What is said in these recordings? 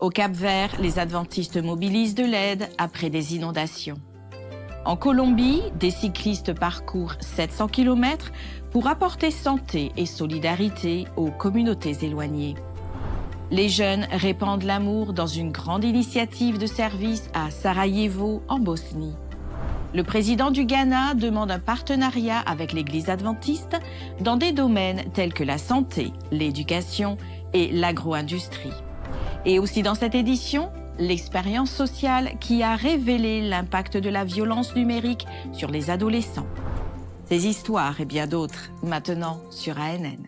Au Cap-Vert, les adventistes mobilisent de l'aide après des inondations. En Colombie, des cyclistes parcourent 700 km pour apporter santé et solidarité aux communautés éloignées. Les jeunes répandent l'amour dans une grande initiative de service à Sarajevo, en Bosnie. Le président du Ghana demande un partenariat avec l'Église adventiste dans des domaines tels que la santé, l'éducation et l'agro-industrie. Et aussi dans cette édition, l'expérience sociale qui a révélé l'impact de la violence numérique sur les adolescents. Ces histoires et bien d'autres, maintenant sur ANN.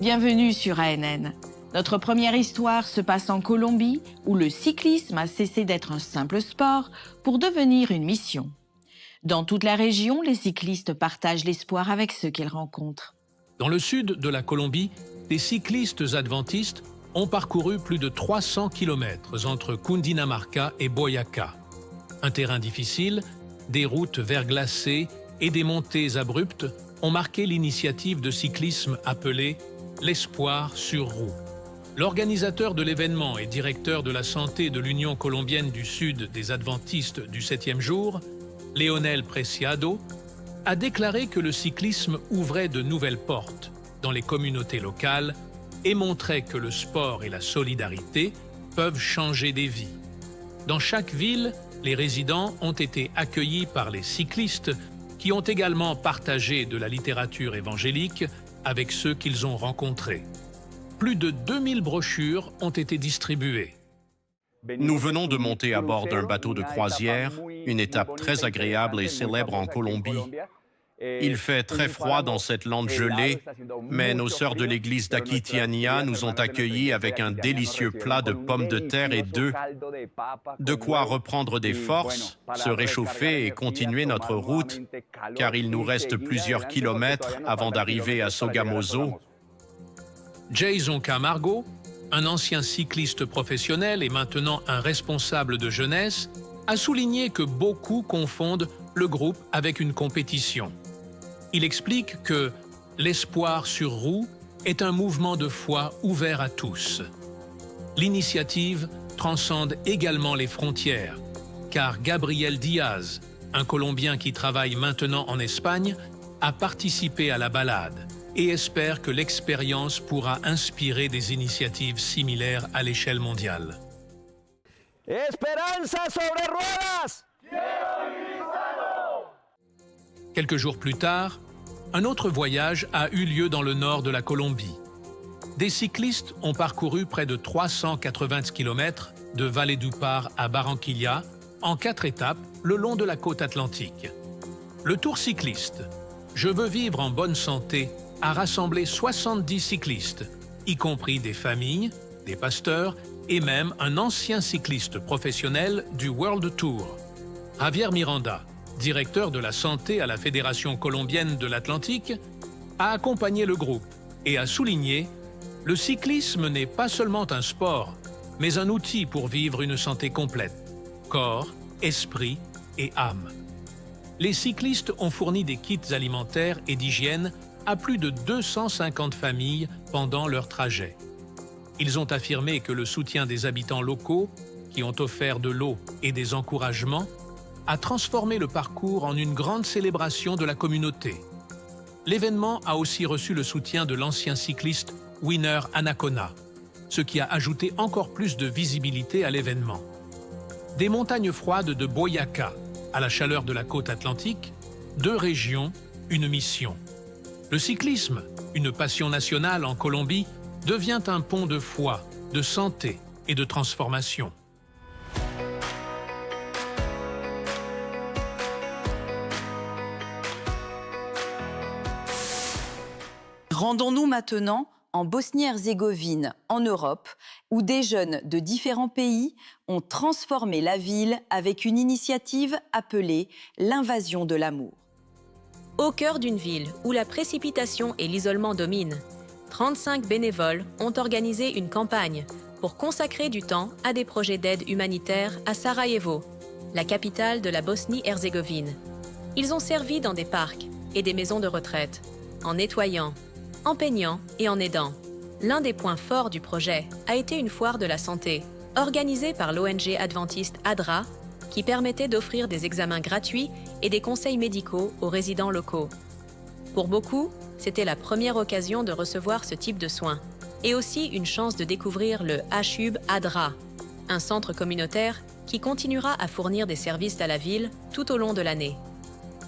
Bienvenue sur ANN. Notre première histoire se passe en Colombie, où le cyclisme a cessé d'être un simple sport pour devenir une mission. Dans toute la région, les cyclistes partagent l'espoir avec ceux qu'ils rencontrent. Dans le sud de la Colombie, des cyclistes adventistes ont parcouru plus de 300 km entre Cundinamarca et Boyacá. Un terrain difficile, des routes verglacées et des montées abruptes ont marqué l'initiative de cyclisme appelée l'Espoir sur roue. L'organisateur de l'événement et directeur de la santé de l'Union colombienne du Sud des Adventistes du 7e jour, Leonel Preciado, a déclaré que le cyclisme ouvrait de nouvelles portes dans les communautés locales et montrait que le sport et la solidarité peuvent changer des vies. Dans chaque ville, les résidents ont été accueillis par les cyclistes qui ont également partagé de la littérature évangélique avec ceux qu'ils ont rencontrés. Plus de 2000 brochures ont été distribuées. Nous venons de monter à bord d'un bateau de croisière, une étape très agréable et célèbre en Colombie. Il fait très froid dans cette lande gelée, mais nos sœurs de l'église d'Aquitiania nous ont accueillis avec un délicieux plat de pommes de terre et d'œufs. De quoi reprendre des forces, se réchauffer et continuer notre route, car il nous reste plusieurs kilomètres avant d'arriver à Sogamoso. Jason Camargo, un ancien cycliste professionnel et maintenant un responsable de jeunesse, a souligné que beaucoup confondent le groupe avec une compétition. Il explique que l'Espoir sur roue est un mouvement de foi ouvert à tous. L'initiative transcende également les frontières, car Gabriel Diaz, un Colombien qui travaille maintenant en Espagne, a participé à la balade et espère que l'expérience pourra inspirer des initiatives similaires à l'échelle mondiale. Esperanza sobre ruedas! Quelques jours plus tard, un autre voyage a eu lieu dans le nord de la Colombie. Des cyclistes ont parcouru près de 380 km de Valledupar à Barranquilla en 4 étapes le long de la côte atlantique. Le Tour cycliste « Je veux vivre en bonne santé » a rassemblé 70 cyclistes, y compris des familles, des pasteurs et même un ancien cycliste professionnel du World Tour. Javier Miranda, directeur de la santé à la Fédération colombienne de l'Atlantique, a accompagné le groupe et a souligné « Le cyclisme n'est pas seulement un sport, mais un outil pour vivre une santé complète, corps, esprit et âme. » Les cyclistes ont fourni des kits alimentaires et d'hygiène à plus de 250 familles pendant leur trajet. Ils ont affirmé que le soutien des habitants locaux, qui ont offert de l'eau et des encouragements, a transformé le parcours en une grande célébration de la communauté. L'événement a aussi reçu le soutien de l'ancien cycliste Winner Anacona, ce qui a ajouté encore plus de visibilité à l'événement. Des montagnes froides de Boyacá à la chaleur de la côte atlantique, 2 régions, une mission. Le cyclisme, une passion nationale en Colombie, devient un pont de foi, de santé et de transformation. Rendons-nous maintenant en Bosnie-Herzégovine, en Europe, où des jeunes de différents pays ont transformé la ville avec une initiative appelée l'invasion de l'amour. Au cœur d'une ville où la précipitation et l'isolement dominent, 35 bénévoles ont organisé une campagne pour consacrer du temps à des projets d'aide humanitaire à Sarajevo. la capitale de la Bosnie-Herzégovine. Ils ont servi dans des parcs et des maisons de retraite, en nettoyant, en peignant et en aidant. L'un des points forts du projet a été une foire de la santé, organisée par l'ONG adventiste ADRA, qui permettait d'offrir des examens gratuits et des conseils médicaux aux résidents locaux. Pour beaucoup, c'était la première occasion de recevoir ce type de soins, et aussi une chance de découvrir le HUB ADRA, un centre communautaire qui continuera à fournir des services à la ville tout au long de l'année.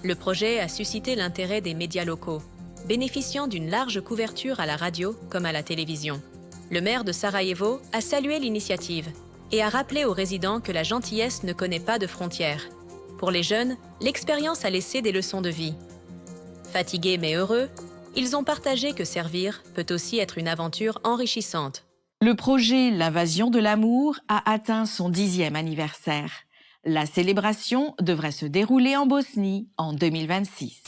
Le projet a suscité l'intérêt des médias locaux, bénéficiant d'une large couverture à la radio comme à la télévision. Le maire de Sarajevo a salué l'initiative et a rappelé aux résidents que la gentillesse ne connaît pas de frontières. Pour les jeunes, l'expérience a laissé des leçons de vie. Fatigués mais heureux, ils ont partagé que servir peut aussi être une aventure enrichissante. Le projet L'Invasion de l'amour a atteint son 10e anniversaire. La célébration devrait se dérouler en Bosnie en 2026.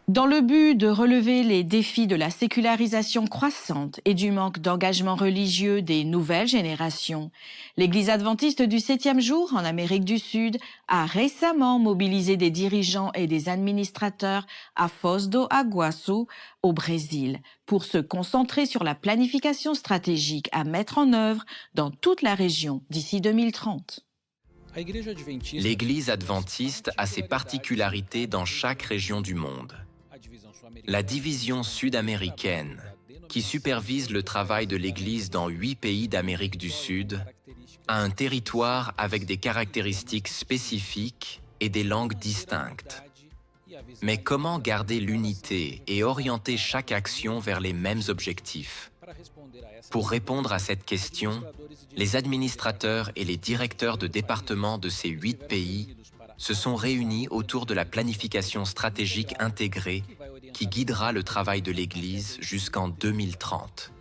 Dans le but de relever les défis de la sécularisation croissante et du manque d'engagement religieux des nouvelles générations, l'Église adventiste du 7e jour en Amérique du Sud a récemment mobilisé des dirigeants et des administrateurs à Foz do Iguaçu, au Brésil, pour se concentrer sur la planification stratégique à mettre en œuvre dans toute la région d'ici 2030. L'Église adventiste a ses particularités dans chaque région du monde. La division sud-américaine, qui supervise le travail de l'Église dans 8 pays d'Amérique du Sud, a un territoire avec des caractéristiques spécifiques et des langues distinctes. Mais comment garder l'unité et orienter chaque action vers les mêmes objectifs? Pour répondre à cette question, les administrateurs et les directeurs de département de ces 8 pays se sont réunis autour de la planification stratégique intégrée qui guidera le travail de l'Église jusqu'en 2030.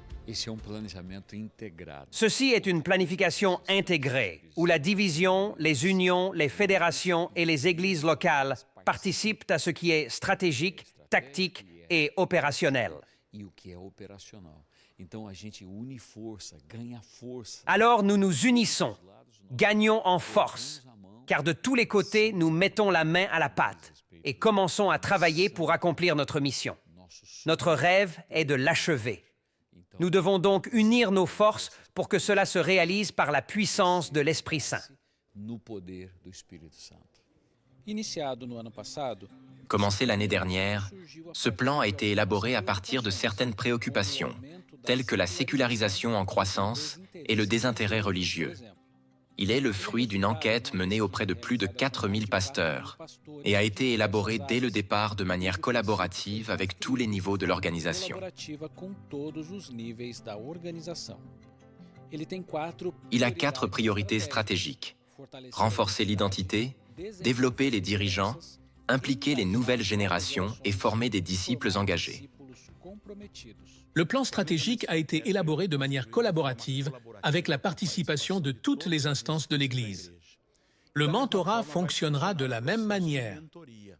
Ceci est une planification intégrée, où la division, les unions, les fédérations et les églises locales participent à ce qui est stratégique, tactique et opérationnel. Alors nous nous unissons, gagnons en force, car de tous les côtés, nous mettons la main à la pâte et commençons à travailler pour accomplir notre mission. Notre rêve est de l'achever. Nous devons donc unir nos forces pour que cela se réalise par la puissance de l'Esprit Saint. Commencé l'année dernière, ce plan a été élaboré à partir de certaines préoccupations, telles que la sécularisation en croissance et le désintérêt religieux. Il est le fruit d'une enquête menée auprès de plus de 4000 pasteurs et a été élaboré dès le départ de manière collaborative avec tous les niveaux de l'organisation. Il a 4 priorités stratégiques: renforcer l'identité, développer les dirigeants, impliquer les nouvelles générations et former des disciples engagés. Le plan stratégique a été élaboré de manière collaborative avec la participation de toutes les instances de l'Église. Le mentorat fonctionnera de la même manière.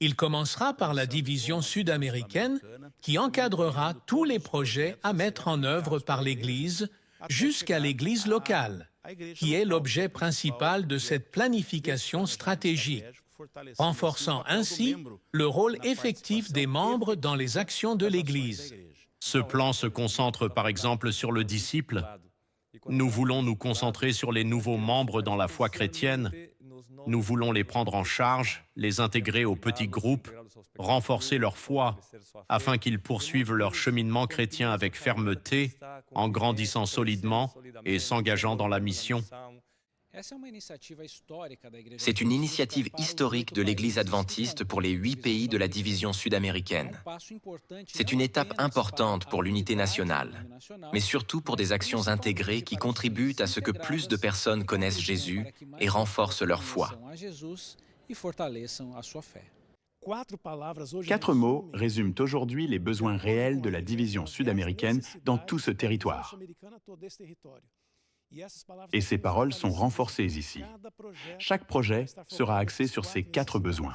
Il commencera par la division sud-américaine qui encadrera tous les projets à mettre en œuvre par l'Église jusqu'à l'Église locale, qui est l'objet principal de cette planification stratégique, renforçant ainsi le rôle effectif des membres dans les actions de l'Église. Ce plan se concentre par exemple sur le disciple. Nous voulons nous concentrer sur les nouveaux membres dans la foi chrétienne. Nous voulons les prendre en charge, les intégrer aux petits groupes, renforcer leur foi, afin qu'ils poursuivent leur cheminement chrétien avec fermeté, en grandissant solidement et s'engageant dans la mission. C'est une initiative historique de l'Église adventiste pour les 8 pays de la division sud-américaine. C'est une étape importante pour l'unité nationale, mais surtout pour des actions intégrées qui contribuent à ce que plus de personnes connaissent Jésus et renforcent leur foi. 4 mots résument aujourd'hui les besoins réels de la division sud-américaine dans tout ce territoire. Et ces paroles sont renforcées ici. Chaque projet sera axé sur ces 4 besoins.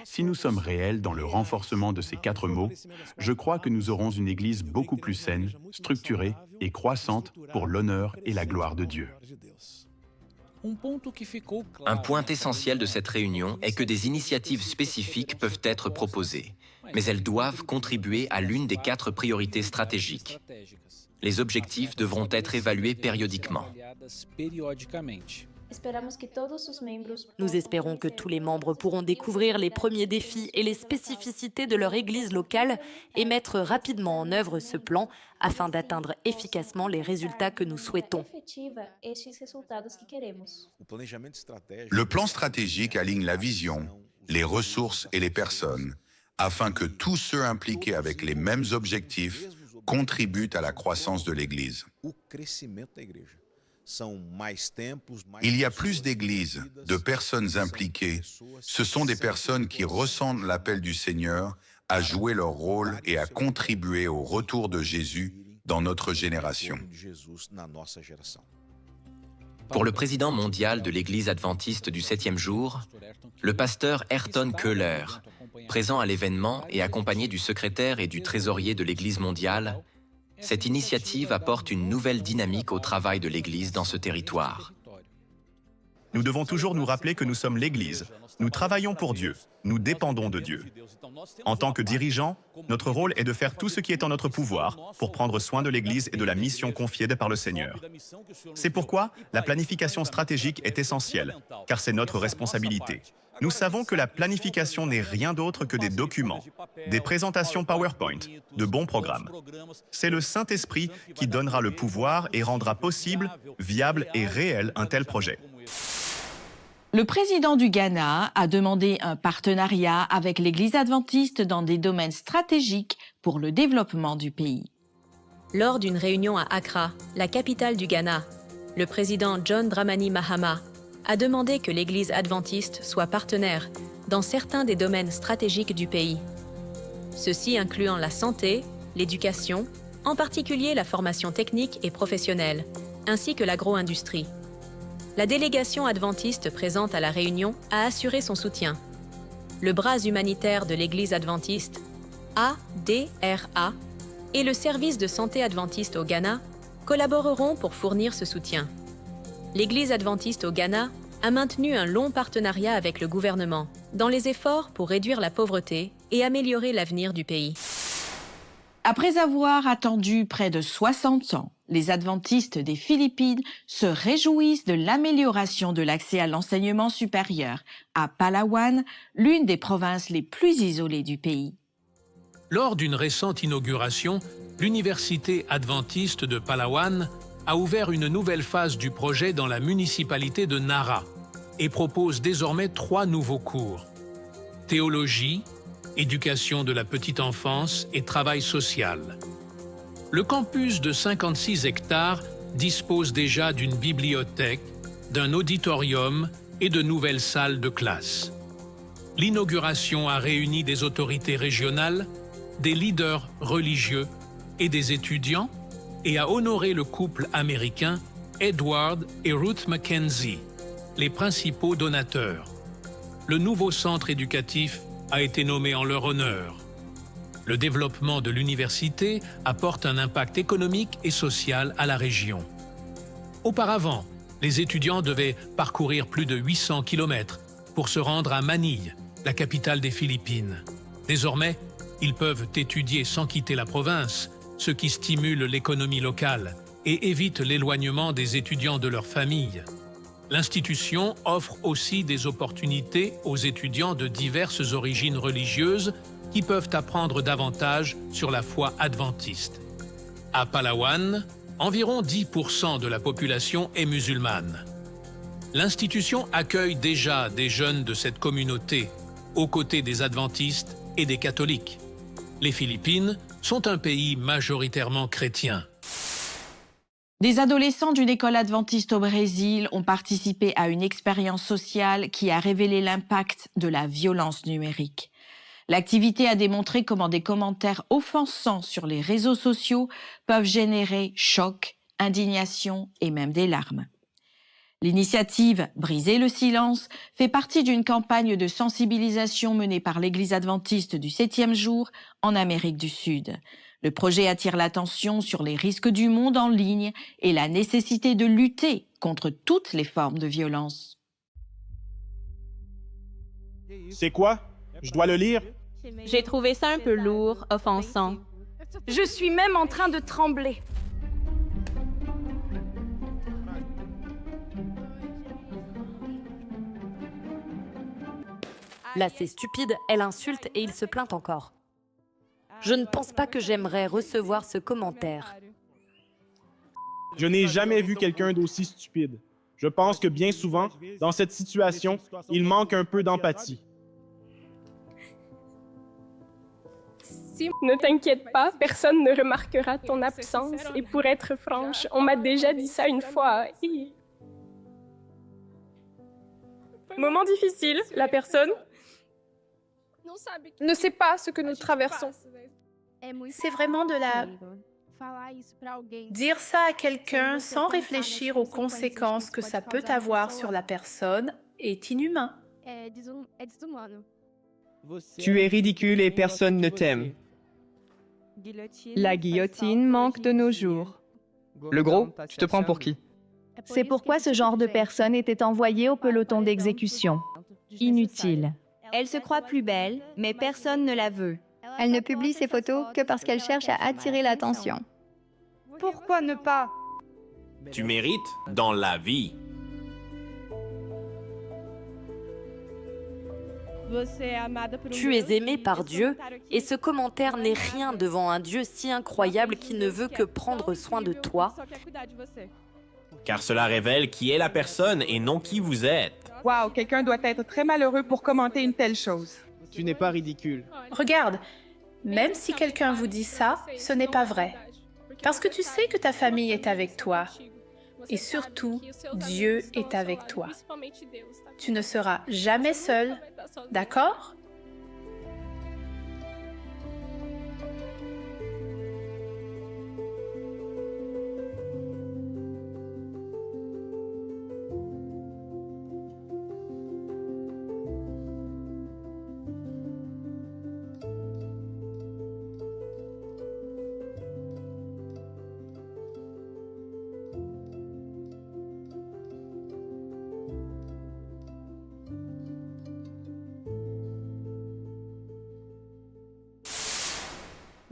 Si nous sommes réels dans le renforcement de ces 4 mots, je crois que nous aurons une Église beaucoup plus saine, structurée et croissante pour l'honneur et la gloire de Dieu. Un point essentiel de cette réunion est que des initiatives spécifiques peuvent être proposées, mais elles doivent contribuer à l'une des 4 priorités stratégiques. Les objectifs devront être évalués périodiquement. Nous espérons que tous les membres pourront découvrir les premiers défis et les spécificités de leur église locale et mettre rapidement en œuvre ce plan afin d'atteindre efficacement les résultats que nous souhaitons. Le plan stratégique aligne la vision, les ressources et les personnes afin que tous ceux impliqués avec les mêmes objectifs contribuent à la croissance de l'Église. Il y a plus d'églises, de personnes impliquées. Ce sont des personnes qui ressentent l'appel du Seigneur à jouer leur rôle et à contribuer au retour de Jésus dans notre génération. Pour le président mondial de l'Église adventiste du 7e jour, le pasteur Ayrton Köhler, présent à l'événement et accompagné du secrétaire et du trésorier de l'Église mondiale, cette initiative apporte une nouvelle dynamique au travail de l'Église dans ce territoire. Nous devons toujours nous rappeler que nous sommes l'Église. Nous travaillons pour Dieu. Nous dépendons de Dieu. En tant que dirigeants, notre rôle est de faire tout ce qui est en notre pouvoir pour prendre soin de l'Église et de la mission confiée par le Seigneur. C'est pourquoi la planification stratégique est essentielle, car c'est notre responsabilité. Nous savons que la planification n'est rien d'autre que des documents, des présentations PowerPoint, de bons programmes. C'est le Saint-Esprit qui donnera le pouvoir et rendra possible, viable et réel un tel projet. Le président du Ghana a demandé un partenariat avec l'Église adventiste dans des domaines stratégiques pour le développement du pays. Lors d'une réunion à Accra, la capitale du Ghana, le président John Dramani Mahama a demandé que l'Église adventiste soit partenaire dans certains des domaines stratégiques du pays. Ceci incluant la santé, l'éducation, en particulier la formation technique et professionnelle, ainsi que l'agro-industrie. La délégation adventiste présente à la réunion a assuré son soutien. Le bras humanitaire de l'Église adventiste, ADRA, et le service de santé adventiste au Ghana collaboreront pour fournir ce soutien. L'Église adventiste au Ghana a maintenu un long partenariat avec le gouvernement dans les efforts pour réduire la pauvreté et améliorer l'avenir du pays. Après avoir attendu près de 60 ans, les adventistes des Philippines se réjouissent de l'amélioration de l'accès à l'enseignement supérieur à Palawan, l'une des provinces les plus isolées du pays. Lors d'une récente inauguration, l'université adventiste de Palawan a ouvert une nouvelle phase du projet dans la municipalité de Nara et propose désormais 3 nouveaux cours. Théologie, éducation de la petite enfance et travail social. Le campus de 56 hectares dispose déjà d'une bibliothèque, d'un auditorium et de nouvelles salles de classe. L'inauguration a réuni des autorités régionales, des leaders religieux et des étudiants et a honoré le couple américain Edward et Ruth Mackenzie, les principaux donateurs. Le nouveau centre éducatif a été nommé en leur honneur. Le développement de l'université apporte un impact économique et social à la région. Auparavant, les étudiants devaient parcourir plus de 800 km pour se rendre à Manille, la capitale des Philippines. Désormais, ils peuvent étudier sans quitter la province, ce qui stimule l'économie locale et évite l'éloignement des étudiants de leur famille. L'institution offre aussi des opportunités aux étudiants de diverses origines religieuses qui peuvent apprendre davantage sur la foi adventiste. À Palawan, environ 10% de la population est musulmane. L'institution accueille déjà des jeunes de cette communauté, aux côtés des adventistes et des catholiques. Les Philippines sont un pays majoritairement chrétien. Des adolescents d'une école adventiste au Brésil ont participé à une expérience sociale qui a révélé l'impact de la violence numérique. L'activité a démontré comment des commentaires offensants sur les réseaux sociaux peuvent générer choc, indignation et même des larmes. L'initiative « Briser le silence » fait partie d'une campagne de sensibilisation menée par l'Église adventiste du 7e jour en Amérique du Sud. Le projet attire l'attention sur les risques du monde en ligne et la nécessité de lutter contre toutes les formes de violence. C'est quoi? Je dois le lire? J'ai trouvé ça un peu lourd, offensant. Je suis même en train de trembler. Là, c'est stupide, elle insulte et il se plaint encore. Je ne pense pas que j'aimerais recevoir ce commentaire. Je n'ai jamais vu quelqu'un d'aussi stupide. Je pense que bien souvent, dans cette situation, il manque un peu d'empathie. Ne t'inquiète pas, personne ne remarquera ton absence. Et pour être franche, on m'a déjà dit ça une fois. Moment difficile, la personne ne sait pas ce que nous traversons. C'est vraiment de la... Dire ça à quelqu'un sans réfléchir aux conséquences que ça peut avoir sur la personne est inhumain. Tu es ridicule et personne ne t'aime. La guillotine manque de nos jours. Le gros, tu te prends pour qui? C'est pourquoi ce genre de personne était envoyé au peloton d'exécution. Inutile. Elle se croit plus belle, mais personne ne la veut. Elle ne publie ses photos que parce qu'elle cherche à attirer l'attention. Pourquoi ne pas? Tu mérites dans la vie. Tu es aimé par Dieu et ce commentaire n'est rien devant un Dieu si incroyable qui ne veut que prendre soin de toi. Car cela révèle qui est la personne et non qui vous êtes. Wow, quelqu'un doit être très malheureux pour commenter une telle chose. Tu n'es pas ridicule. Regarde, même si quelqu'un vous dit ça, ce n'est pas vrai. Parce que tu sais que ta famille est avec toi. Et surtout, Dieu est avec toi. Tu ne seras jamais seul, d'accord?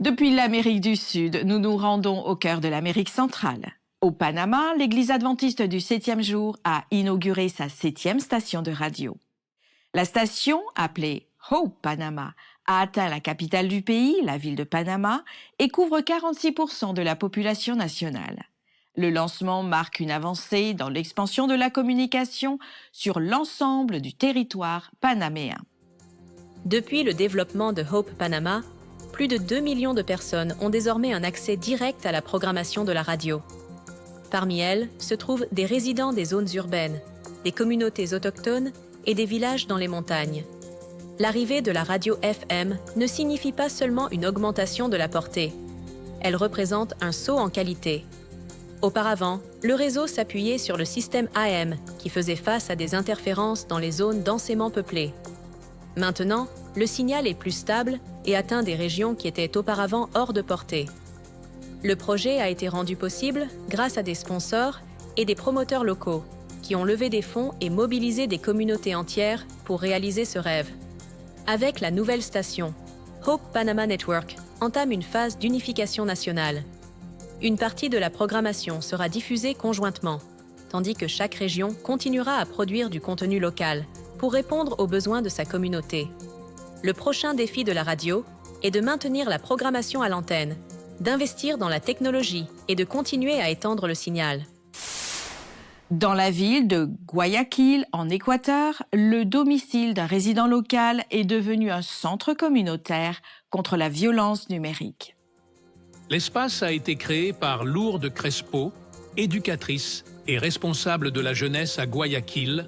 Depuis l'Amérique du Sud, nous nous rendons au cœur de l'Amérique centrale. Au Panama, l'Église adventiste du 7e jour a inauguré sa 7e station de radio. La station, appelée Hope Panama, a atteint la capitale du pays, la ville de Panama, et couvre 46% de la population nationale. Le lancement marque une avancée dans l'expansion de la communication sur l'ensemble du territoire panaméen. Depuis le développement de Hope Panama, plus de 2 millions de personnes ont désormais un accès direct à la programmation de la radio. Parmi elles se trouvent des résidents des zones urbaines, des communautés autochtones et des villages dans les montagnes. L'arrivée de la radio FM ne signifie pas seulement une augmentation de la portée. Elle représente un saut en qualité. Auparavant, le réseau s'appuyait sur le système AM qui faisait face à des interférences dans les zones densément peuplées. Maintenant, le signal est plus stable et atteint des régions qui étaient auparavant hors de portée. Le projet a été rendu possible grâce à des sponsors et des promoteurs locaux qui ont levé des fonds et mobilisé des communautés entières pour réaliser ce rêve. Avec la nouvelle station, Hope Panama Network entame une phase d'unification nationale. Une partie de la programmation sera diffusée conjointement, tandis que chaque région continuera à produire du contenu local pour répondre aux besoins de sa communauté. Le prochain défi de la radio est de maintenir la programmation à l'antenne, d'investir dans la technologie et de continuer à étendre le signal. Dans la ville de Guayaquil, en Équateur, le domicile d'un résident local est devenu un centre communautaire contre la violence numérique. L'espace a été créé par Lourdes Crespo, éducatrice et responsable de la jeunesse à Guayaquil,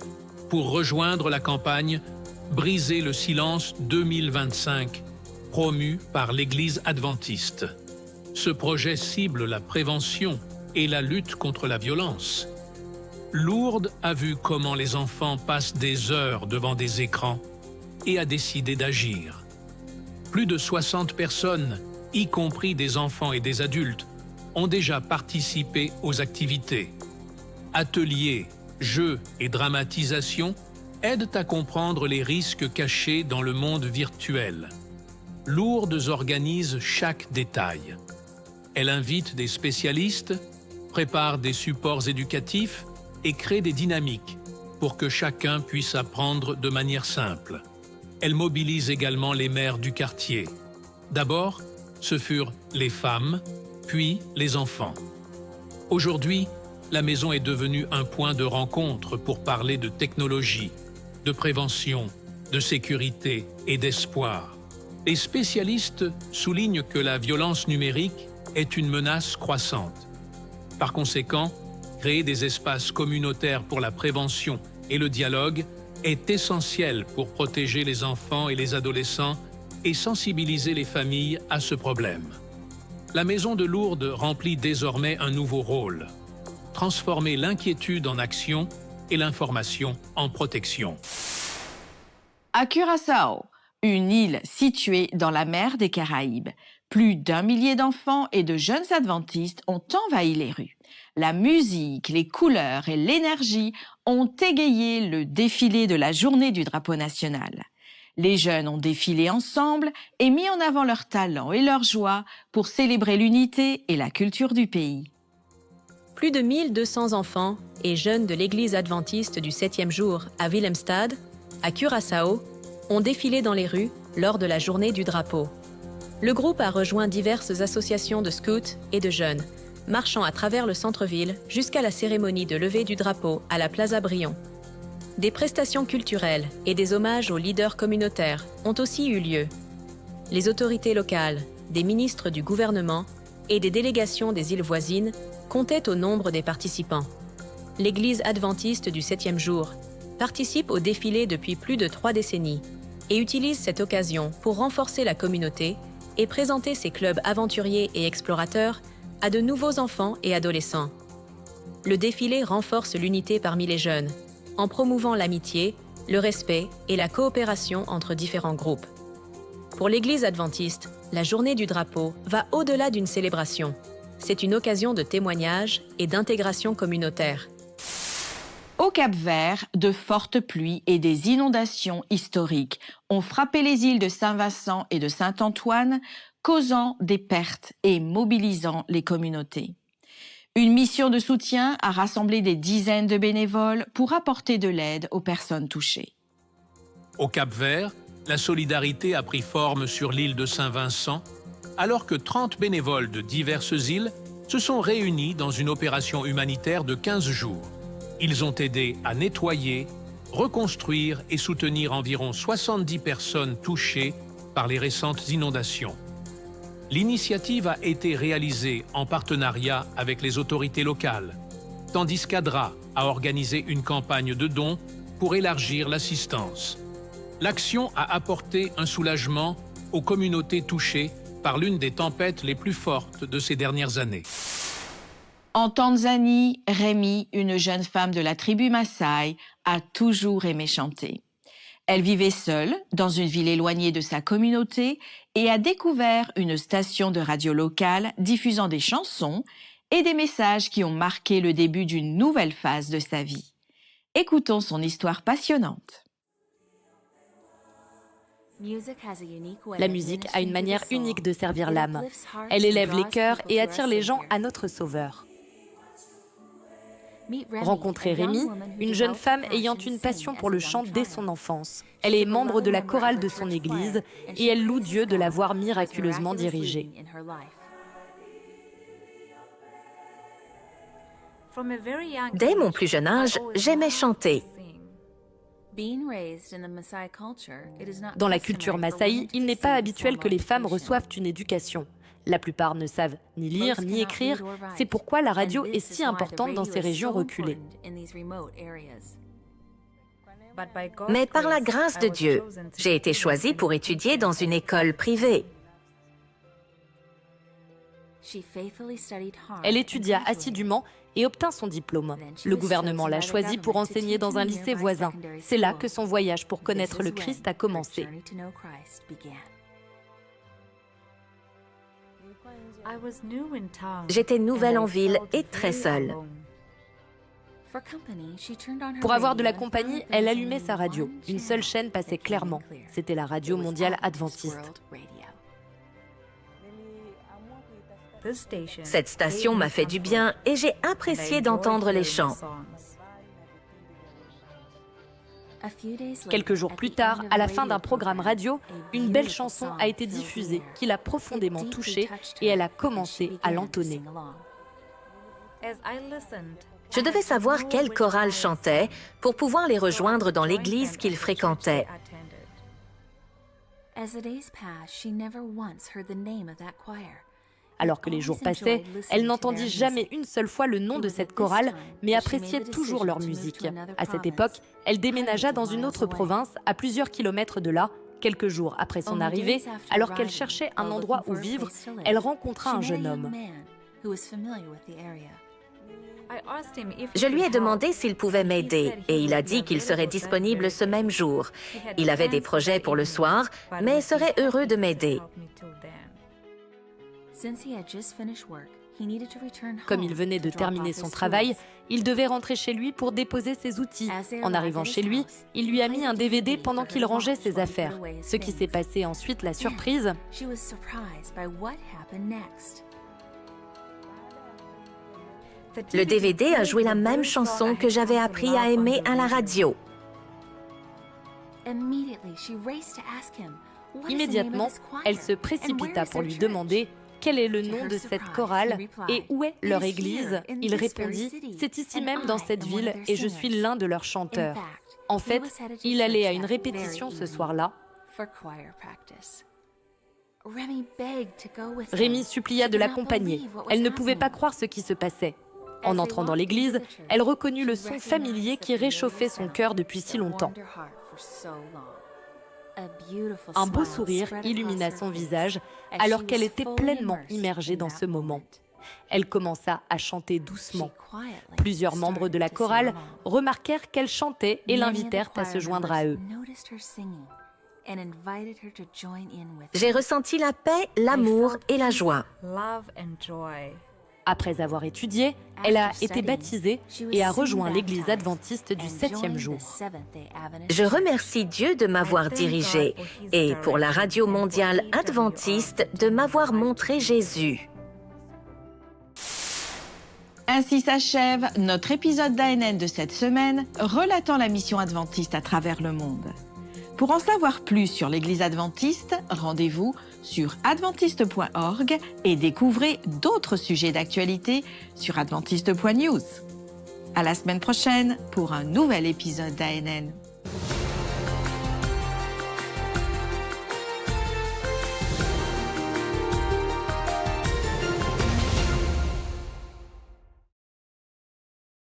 pour rejoindre la campagne « Briser le silence 2025 » promue par l'Église adventiste. Ce projet cible la prévention et la lutte contre la violence. Lourdes a vu comment les enfants passent des heures devant des écrans et a décidé d'agir. Plus de 60 personnes y compris des enfants et des adultes, ont déjà participé aux activités. Ateliers, jeux et dramatisation aident à comprendre les risques cachés dans le monde virtuel. Lourdes organise chaque détail. Elle invite des spécialistes, prépare des supports éducatifs et crée des dynamiques pour que chacun puisse apprendre de manière simple. Elle mobilise également les maires du quartier. D'abord, ce furent les femmes, puis les enfants. Aujourd'hui, la maison est devenue un point de rencontre pour parler de technologie, de prévention, de sécurité et d'espoir. Les spécialistes soulignent que la violence numérique est une menace croissante. Par conséquent, créer des espaces communautaires pour la prévention et le dialogue est essentiel pour protéger les enfants et les adolescents et sensibiliser les familles à ce problème. La Maison de Lourdes remplit désormais un nouveau rôle: transformer l'inquiétude en action et l'information en protection. À Curaçao, une île située dans la mer des Caraïbes, plus d'1 millier d'enfants et de jeunes adventistes ont envahi les rues. La musique, les couleurs et l'énergie ont égayé le défilé de la journée du drapeau national. Les jeunes ont défilé ensemble et mis en avant leur talent et leur joie pour célébrer l'unité et la culture du pays. Plus de 1200 enfants et jeunes de l'église adventiste du 7e jour à Willemstad, à Curaçao, ont défilé dans les rues lors de la journée du drapeau. Le groupe a rejoint diverses associations de scouts et de jeunes, marchant à travers le centre-ville jusqu'à la cérémonie de levée du drapeau à la Plaza Brion. Des prestations culturelles et des hommages aux leaders communautaires ont aussi eu lieu. Les autorités locales, des ministres du gouvernement et des délégations des îles voisines comptaient au nombre des participants. L'église adventiste du 7e jour participe au défilé depuis plus de 3 décennies et utilise cette occasion pour renforcer la communauté et présenter ses clubs aventuriers et explorateurs à de nouveaux enfants et adolescents. Le défilé renforce l'unité parmi les jeunes, en promouvant l'amitié, le respect et la coopération entre différents groupes. Pour l'Église adventiste, la journée du drapeau va au-delà d'une célébration. C'est une occasion de témoignage et d'intégration communautaire. Au Cap-Vert, de fortes pluies et des inondations historiques ont frappé les îles de Saint-Vincent et de Saint-Antoine, causant des pertes et mobilisant les communautés. Une mission de soutien a rassemblé des dizaines de bénévoles pour apporter de l'aide aux personnes touchées. Au Cap-Vert, la solidarité a pris forme sur l'île de Saint-Vincent, alors que 30 bénévoles de diverses îles se sont réunis dans une opération humanitaire de 15 jours. Ils ont aidé à nettoyer, reconstruire et soutenir environ 70 personnes touchées par les récentes inondations. L'initiative a été réalisée en partenariat avec les autorités locales, tandis qu'ADRA a organisé une campagne de dons pour élargir l'assistance. L'action a apporté un soulagement aux communautés touchées par l'une des tempêtes les plus fortes de ces dernières années. En Tanzanie, Rémi, une jeune femme de la tribu Maasai, a toujours aimé chanter. Elle vivait seule, dans une ville éloignée de sa communauté, et a découvert une station de radio locale diffusant des chansons et des messages qui ont marqué le début d'une nouvelle phase de sa vie. Écoutons son histoire passionnante. La musique a une manière unique de servir l'âme. Elle élève les cœurs et attire les gens à notre Sauveur. Rencontrez Rémi, une jeune femme ayant une passion pour le chant dès son enfance. Elle est membre de la chorale de son église et elle loue Dieu de l'avoir miraculeusement dirigée. Dès mon plus jeune âge, j'aimais chanter. Dans la culture Maasai, il n'est pas habituel que les femmes reçoivent une éducation. La plupart ne savent ni lire ni écrire, c'est pourquoi la radio est si importante dans ces régions reculées. Mais par la grâce de Dieu, j'ai été choisie pour étudier dans une école privée. Elle étudia assidûment et obtint son diplôme. Le gouvernement l'a choisie pour enseigner dans un lycée voisin. C'est là que son voyage pour connaître le Christ a commencé. J'étais nouvelle en ville et très seule. Pour avoir de la compagnie, elle allumait sa radio. Une seule chaîne passait clairement. C'était la radio mondiale adventiste. Cette station m'a fait du bien et j'ai apprécié d'entendre les chants. Quelques jours plus tard, à la fin d'un programme radio, une belle chanson a été diffusée qui l'a profondément touchée et elle a commencé à l'entonner. Je devais savoir quelle chorale chantait pour pouvoir les rejoindre dans l'église qu'ils fréquentaient. Alors que les jours passaient, elle n'entendit jamais une seule fois le nom de cette chorale, mais appréciait toujours leur musique. À cette époque, elle déménagea dans une autre province, à plusieurs kilomètres de là. Quelques jours après son arrivée, alors qu'elle cherchait un endroit où vivre, elle rencontra un jeune homme. Je lui ai demandé s'il pouvait m'aider et il a dit qu'il serait disponible ce même jour. Il avait des projets pour le soir, mais serait heureux de m'aider. Comme il venait de terminer son travail, il devait rentrer chez lui pour déposer ses outils. En arrivant chez lui, il lui a mis un DVD pendant qu'il rangeait ses affaires. Ce qui s'est passé ensuite l'a surprise. Le DVD a joué la même chanson que j'avais appris à aimer à la radio. Immédiatement, elle se précipita pour lui demander quel est le nom de cette chorale et où est leur église. Il répondit « C'est ici même dans cette ville et je suis l'un de leurs chanteurs ». En fait, il allait à une répétition ce soir-là. Rémi supplia de l'accompagner. Elle ne pouvait pas croire ce qui se passait. En entrant dans l'église, elle reconnut le son familier qui réchauffait son cœur depuis si longtemps. Un beau sourire illumina son visage alors qu'elle était pleinement immergée dans ce moment. Elle commença à chanter doucement. Plusieurs membres de la chorale remarquèrent qu'elle chantait et l'invitèrent à se joindre à eux. J'ai ressenti la paix, l'amour et la joie. Après avoir étudié, elle a été baptisée et a rejoint l'église adventiste du 7e jour. Je remercie Dieu de m'avoir dirigée et pour la radio mondiale adventiste de m'avoir montré Jésus. Ainsi s'achève notre épisode d'ANN de cette semaine, relatant la mission adventiste à travers le monde. Pour en savoir plus sur l'Église adventiste, rendez-vous sur adventiste.org et découvrez d'autres sujets d'actualité sur adventiste.news. À la semaine prochaine pour un nouvel épisode d'ANN.